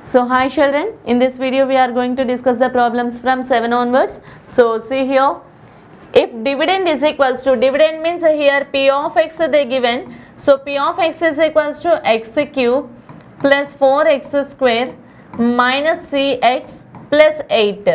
So hi children, in this video we are going to discuss the problems from 7 onwards. So see here, if dividend is equals to, dividend means here p of x they given. So p of x is equals to x cube plus 4x square minus cx plus 8.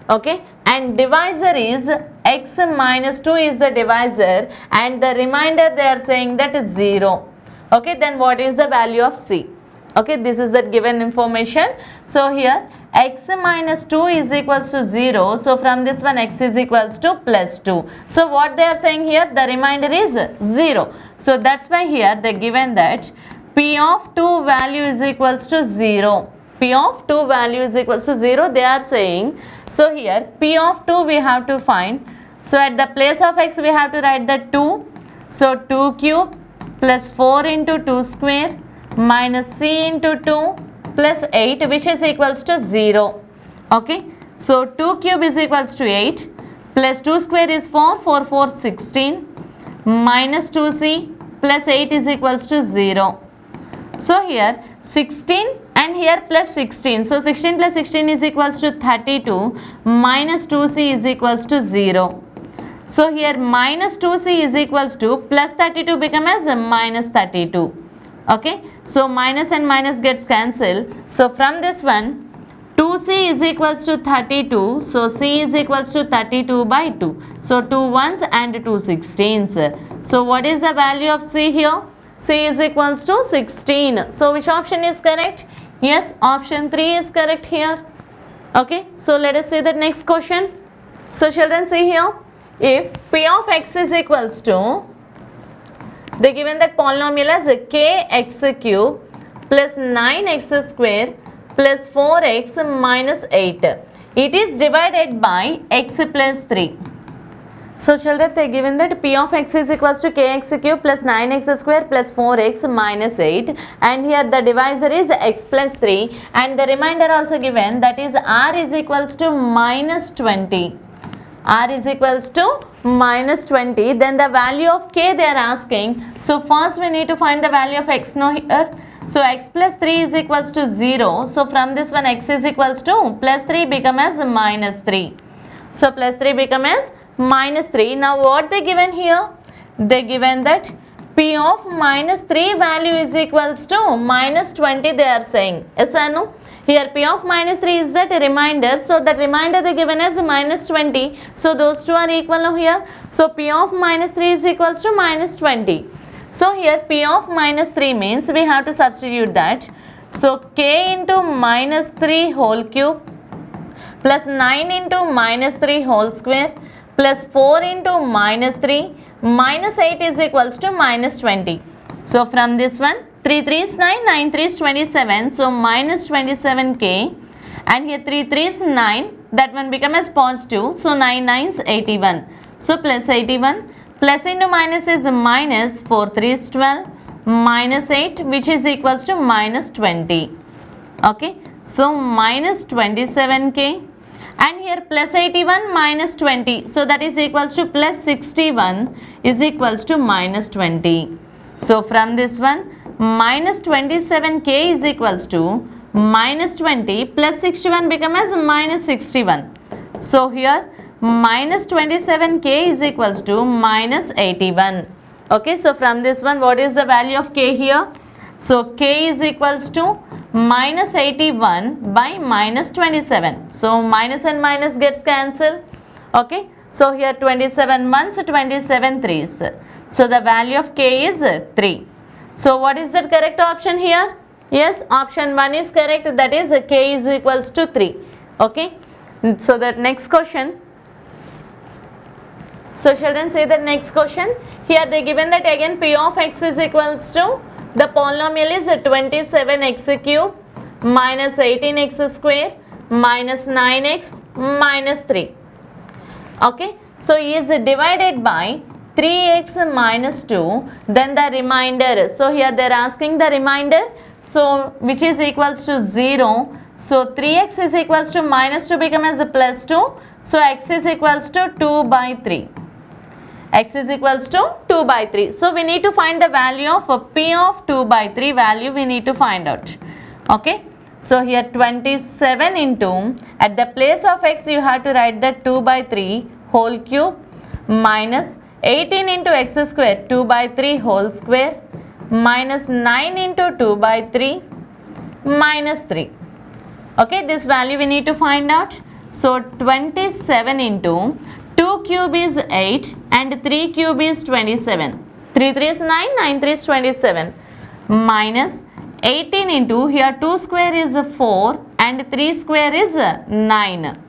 Okay, and divisor is x minus 2 is the divisor and the remainder they are saying that is 0. Okay, then what is the value of c? Okay, this is the given information. So here x minus 2 is equals to 0. So from this one x is equals to plus 2. So what they are saying here, the remainder is 0. So that's why here they given that p of 2 value is equals to 0. P of 2 value is equals to 0 they are saying. So here p of 2 we have to find. So at the place of x we have to write the 2. So 2 cube plus 4 into 2 square minus c into 2 plus 8 which is equals to 0. Okay, so 2 cube is equals to 8 plus 2 square is 4, 4 4 16 minus 2c plus 8 is equals to 0. So here 16 and here plus 16. So 16 plus 16 is equals to 32 minus 2c is equals to 0. So here minus 2c is equals to plus 32 become as minus 32. Okay, so minus and minus gets cancelled. So from this one 2c is equals to 32. So c is equals to 32 by 2. So 2 ones and 2 16s. So what is the value of c here? C is equals to 16. So which option is correct? Yes, option 3 is correct here. Okay, so let us see the next question. So children, see here, if p of x is equals to, they given that polynomial as kx cube plus 9x square plus 4x minus 8. It is divided by x plus 3. So children, they given that p of x is equals to kx cube plus 9x square plus 4x minus 8 and here the divisor is x plus 3 and the remainder also given, that is r is equals to minus 20. R is equals to minus 20. Then the value of k they are asking. So first we need to find the value of x now here. So x plus 3 is equals to 0. So from this one x is equals to plus 3 become as minus 3. So plus 3 become as minus 3. Now what they given here? They given that p of minus 3 value is equals to minus 20 they are saying. Yes or no? Here p of minus 3 is that remainder. So that remainder they given as minus 20. So those two are equal now here. So p of minus 3 is equals to minus 20. So here p of minus 3 means we have to substitute that. So k into minus 3 whole cube plus 9 into minus 3 whole square plus 4 into minus 3 minus 8 is equals to minus 20. So from this one 3 3 is 9, 9 3 is 27. So minus 27k and here 3 3 is 9. That one become as positive. So 9 9 is 81. So plus 81. Plus into minus is minus 4 3 is 12 minus 8 which is equals to minus 20. Okay. So minus 27k and here plus 81 minus 20. So that is equals to plus 61 is equals to minus 20. So from this one minus 27k is equals to minus 20 plus 61 become as minus 61. So here minus 27k is equals to minus 81. Okay, so from this one what is the value of k here? So k is equals to minus 81 by minus 27. So minus and minus gets cancelled. Okay, so here 27 ones, 27 threes. So the value of k is 3. So what is the correct option here? Yes, option 1 is correct, that is k is equals to 3. Okay, so the next question. So children, say the next question. Here they given that again p of x is equals to, the polynomial is 27x cube minus 18x square minus 9x minus 3. Okay, so is divided by 3x minus 2, then the remainder. So here they are asking the remainder, so which is equals to 0. So 3x is equals to minus 2 become as a plus 2. So x is equals to 2 by 3. X is equals to 2 by 3. So we need to find the value of p of 2 by 3 value we need to find out. Okay. So here 27 into, at the place of x you have to write that 2 by 3 whole cube minus 18 into x square 2 by 3 whole square minus 9 into 2 by 3 minus 3. Okay, this value we need to find out. So 27 into 2 cube is 8 and 3 cube is 27. 3 3 is 9, 9 3 is 27 minus 18 into, here 2 square is 4 and 3 square is 9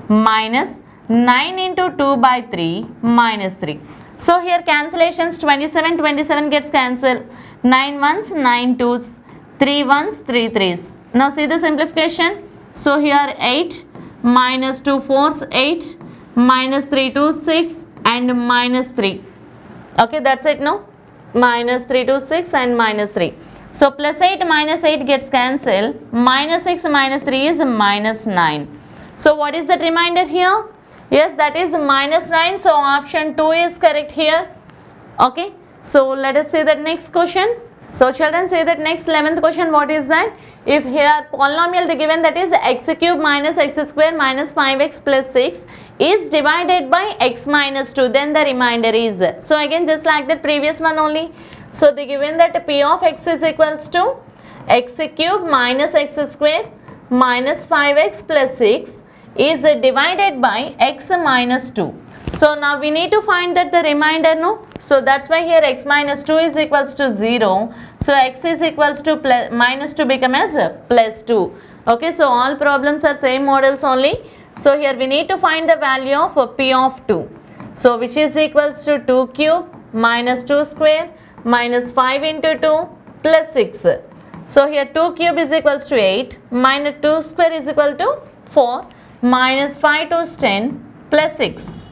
minus 9 into 2 by 3 minus 3. So here cancellations, 27 gets cancelled. 9 ones, 9 twos, 3 ones, 3 threes. Now see the simplification. So here 8 minus 2 fours 8 minus 3 2 6 and minus 3. Okay, that's it, no? Minus 3 2 6 and minus 3. So plus 8 minus 8 gets cancelled. Minus 6 minus 3 is minus 9. So what is the remainder here? Yes, that is minus 9. So option 2 is correct here. Okay. So let us see that next question. So children, say that next 11th question. What is that? If here polynomial the given, that is x cube minus x square minus 5x plus 6 is divided by x minus 2, then the remainder is. So again just like the previous one only. So the given that p of x is equals to x cube minus x square minus 5x plus 6 is divided by x minus 2. So now we need to find that the remainder, no? So that's why here x minus 2 is equals to 0. So x is equals to plus, minus 2 become as plus 2. Okay, so all problems are same models only. So here we need to find the value of p of 2. So which is equals to 2 cube minus 2 square minus 5 into 2 plus 6. So here 2 cube is equals to 8 minus 2 square is equal to 4 minus 5 to 10 plus 6.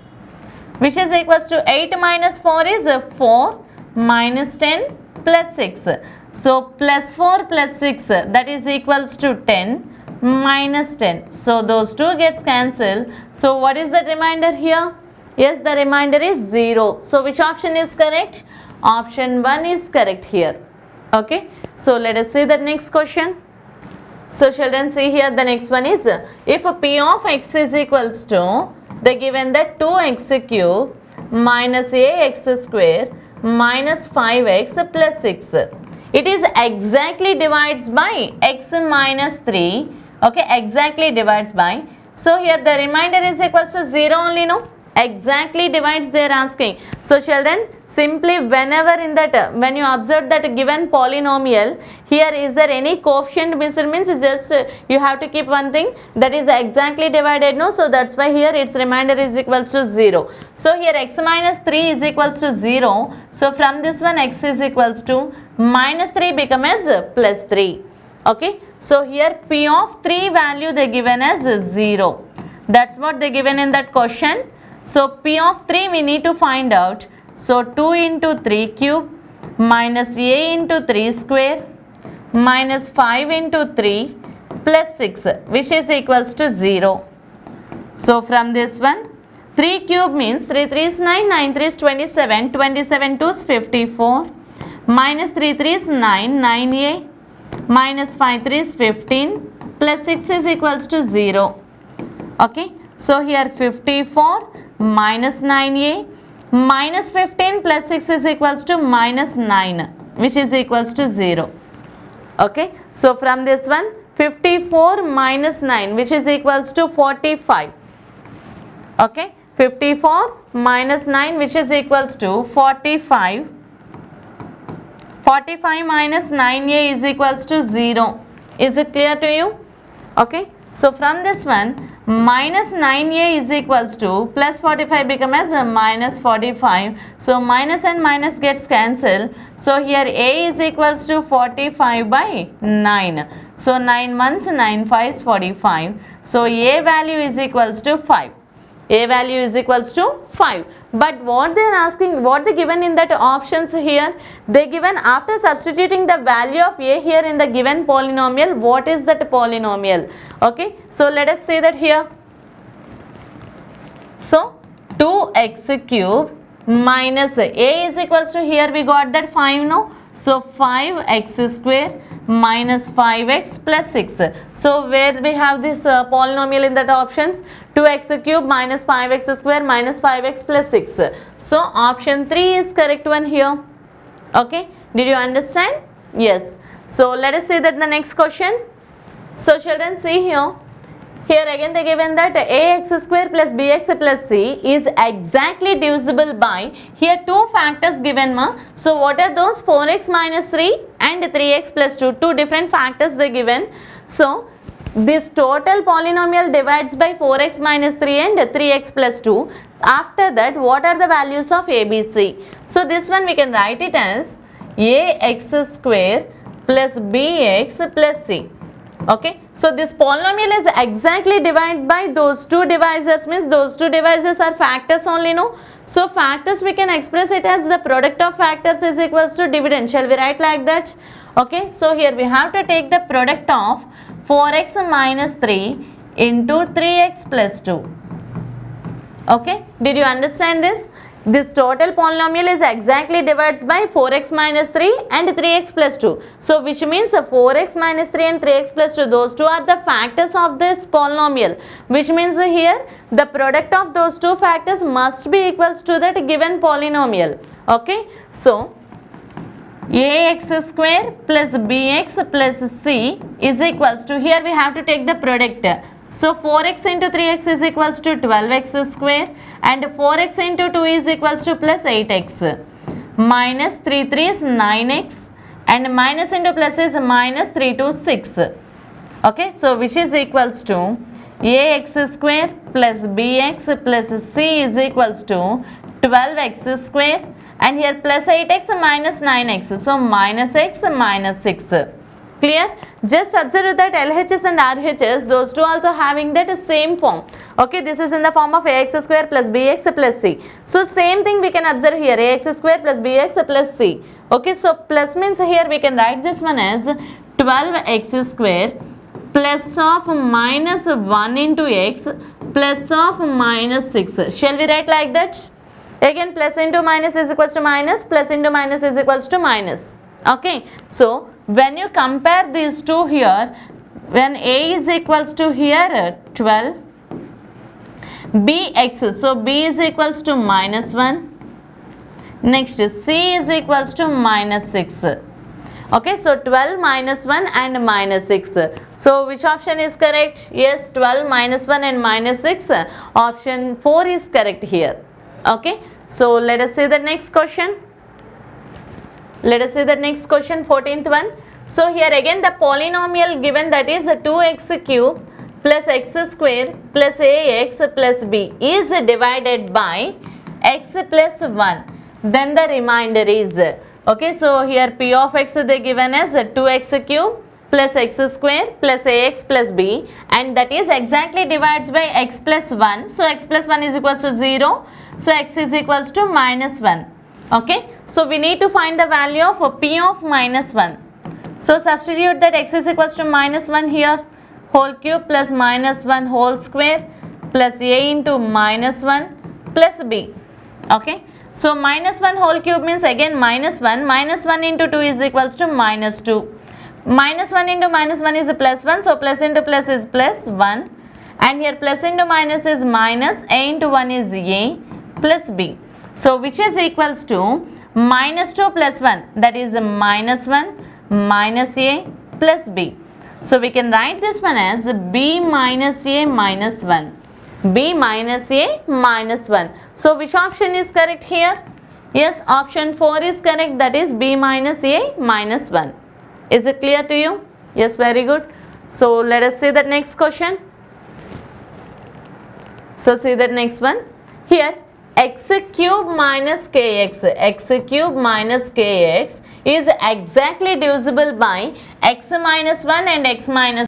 Which is equals to 8 minus 4 is 4 minus 10 plus 6. So plus 4 plus 6, that is equals to 10 minus 10. So those two gets cancelled. So what is the remainder here? Yes, the remainder is 0. So which option is correct? Option 1 is correct here. Okay. So let us see the next question. So children, see here the next one is, if p of x is equals to the given that 2x cube minus ax square minus 5x plus 6. It is exactly divides by x minus 3. Okay, exactly divides by. So here the remainder is equals to 0 only, no? Exactly divides they are asking. So children, simply whenever in that, when you observe that given polynomial, here is there any coefficient missing, means just you have to keep one thing, that is exactly divided, no? So that's why here its remainder is equals to 0. So here x minus 3 is equals to 0. So from this one x is equals to minus 3 become as plus 3. Okay. So here p of 3 value they given as 0. That's what they given in that question. So p of 3 we need to find out. So 2 into 3 cube minus a into 3 square minus 5 into 3 plus 6, which is equals to 0. So from this one, 3 cube means 3 3 is 9, 9 3 is 27, 27 2 is 54, minus 3 3 is 9, 9a, minus 5 3 is 15, plus 6 is equals to 0. Okay. So here 54 minus 9a minus 15 plus 6 is equals to minus 9, which is equals to 0. Okay. So from this one, 54 minus 9, which is equals to 45. Okay. 54 minus 9, which is equals to 45. 45 minus 9a is equals to 0. Is it clear to you? Okay. So from this one, minus 9a is equals to plus 45 become as a minus 45. So minus and minus gets cancelled. So here a is equals to 45 by 9. So 9 ones, 9 5s 45. So a value is equals to 5. A value is equals to 5. But what they are asking, what they given in that options here, they given after substituting the value of a here in the given polynomial, what is that polynomial? Okay. So let us say that here. So 2x cube minus a is equals to, here we got that 5, no? So 5x square minus 5x plus 6. So where we have this polynomial in that options? 2x cube minus 5x square minus 5x plus 6. So option 3 is correct one here. Okay, did you understand? Yes. So let us see that the next question. So children, see here. Here again they given that ax square plus bx plus c is exactly divisible by, here two factors given ma. So what are those? 4x minus 3 and 3x plus 2. Two different factors they given. So this total polynomial divides by 4x minus 3 and 3x plus 2. After that, what are the values of a, b, c? So this one we can write it as ax square plus bx plus c. Okay, so this polynomial is exactly divided by those two divisors, means those two divisors are factors only, no? So factors we can express it as the product of factors is equals to dividend. Shall we write like that? Okay, so here we have to take the product of 4x minus 3 into 3x plus 2. Okay, did you understand this? This total polynomial is exactly divides by 4x minus 3 and 3x plus 2. So which means 4x minus 3 and 3x plus 2, those two are the factors of this polynomial. Which means here the product of those two factors must be equals to that given polynomial. Okay, so ax square plus bx plus c is equals to, here we have to take the product. So 4x into 3x is equals to 12x square and 4x into 2 is equals to plus 8x. Minus 3 3 is 9x and minus into plus is minus 3 to 6. Okay, so which is equals to ax square plus bx plus c is equals to 12x square and here plus 8x minus 9x. So minus x minus 6. Clear? Just observe that LHS and RHS, those two also having that same form. Okay, this is in the form of ax square plus bx plus c. So same thing we can observe here, ax square plus bx plus c. Okay, so plus means here we can write this one as 12x square plus of minus 1 into x plus of minus 6. Shall we write like that? Again plus into minus is equals to minus, plus into minus is equals to minus. Okay, so when you compare these two here, when a is equals to here 12, bx, so b is equals to minus 1, next c is equals to minus 6. Okay, so 12 minus 1 and minus 6. So which option is correct? Yes, 12 minus 1 and minus 6. Option 4 is correct here. Okay, so let us see the next question. Let us see the next question, 14th one. So here again the polynomial given, that is 2x cube plus x square plus ax plus b is divided by x plus 1. Then the remainder is, okay, so here p of x they given as 2x cube plus x square plus ax plus b, and that is exactly divides by x plus 1. So x plus 1 is equals to 0. So x is equals to minus 1. Okay, so we need to find the value of p of minus 1. So substitute that x is equals to minus 1 here, whole cube plus minus 1 whole square plus a into minus 1 plus b. Okay, so minus 1 whole cube means again minus 1 into 2 is equals to minus 2. Minus 1 into minus 1 is a plus 1, so plus into plus is plus 1, and here plus into minus is minus, a into 1 is a plus b. So which is equals to minus 2 plus 1, that is minus 1 minus a plus b. So we can write this one as b minus a minus 1. B minus a minus 1. So which option is correct here? Yes, option 4 is correct, that is b minus a minus 1. Is it clear to you? Yes, very good. So let us see the next question. So see the next one. Here x cube minus kx, x cube minus kx is exactly divisible by x minus 1 and x minus